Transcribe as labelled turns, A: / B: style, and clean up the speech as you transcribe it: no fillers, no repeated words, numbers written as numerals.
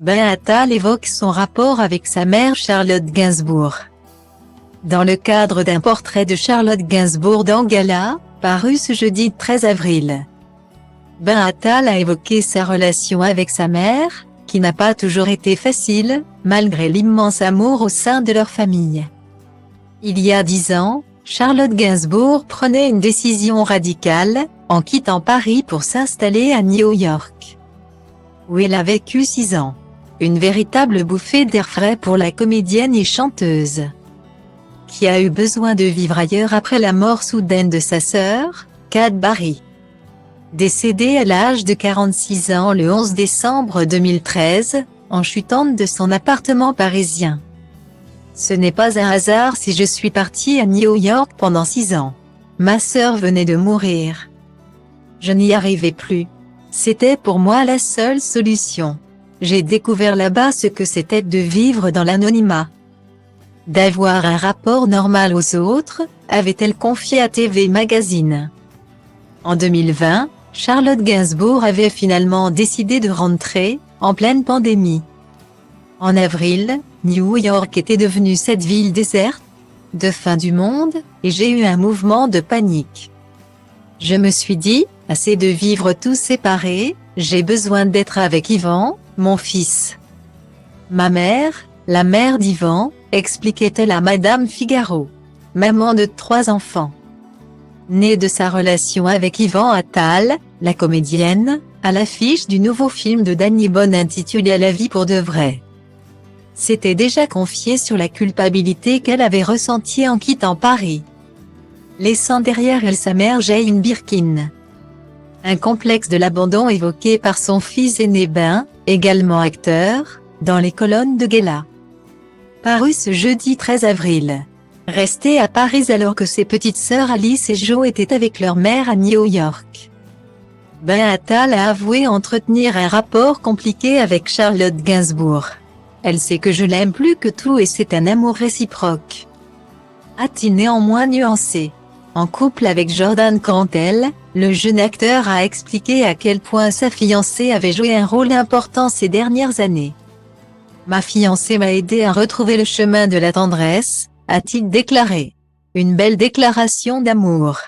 A: Ben Attal évoque son rapport avec sa mère Charlotte Gainsbourg. Dans le cadre d'un portrait de Charlotte Gainsbourg dans Gala, paru ce jeudi 13 avril. Ben Attal a évoqué sa relation avec sa mère, qui n'a pas toujours été facile, malgré l'immense amour au sein de leur famille. Il y a 10 ans, Charlotte Gainsbourg prenait une décision radicale, en quittant Paris pour s'installer à New York, où elle a vécu 6 ans. Une véritable bouffée d'air frais pour la comédienne et chanteuse, qui a eu besoin de vivre ailleurs après la mort soudaine de sa sœur, Cade Barry, décédée à l'âge de 46 ans le 11 décembre 2013, en chutant de son appartement parisien. Ce n'est pas un hasard si je suis partie à New York pendant 6 ans. Ma sœur venait de mourir. Je n'y arrivais plus. C'était pour moi la seule solution. J'ai découvert là-bas ce que c'était de vivre dans l'anonymat, d'avoir un rapport normal aux autres, avait-elle confié à TV Magazine. En 2020, Charlotte Gainsbourg avait finalement décidé de rentrer, en pleine pandémie. En avril, New York était devenue cette ville déserte, de fin du monde, et j'ai eu un mouvement de panique. Je me suis dit, assez de vivre tous séparés, j'ai besoin d'être avec Yvan, mon fils. Ma mère, la mère d'Yvan, expliquait-elle à Madame Figaro, maman de 3 enfants. Née de sa relation avec Yvan Attal, la comédienne, à l'affiche du nouveau film de Danny Boone intitulé La vie pour de vrai. S'était déjà confiée sur la culpabilité qu'elle avait ressentie en quittant Paris, laissant derrière elle sa mère Jane Birkin. Un complexe de l'abandon évoqué par son fils aîné Ben, également acteur, dans les colonnes de Gala. Paru ce jeudi 13 avril. Resté à Paris alors que ses petites sœurs Alice et Jo étaient avec leur mère à New York. Ben Attal a avoué entretenir un rapport compliqué avec Charlotte Gainsbourg. Elle sait que je l'aime plus que tout et c'est un amour réciproque, a-t-il néanmoins nuancé. En couple avec Jordan Cantel, le jeune acteur a expliqué à quel point sa fiancée avait joué un rôle important ces dernières années. Ma fiancée m'a aidé à retrouver le chemin de la tendresse, a-t-il déclaré. Une belle déclaration d'amour.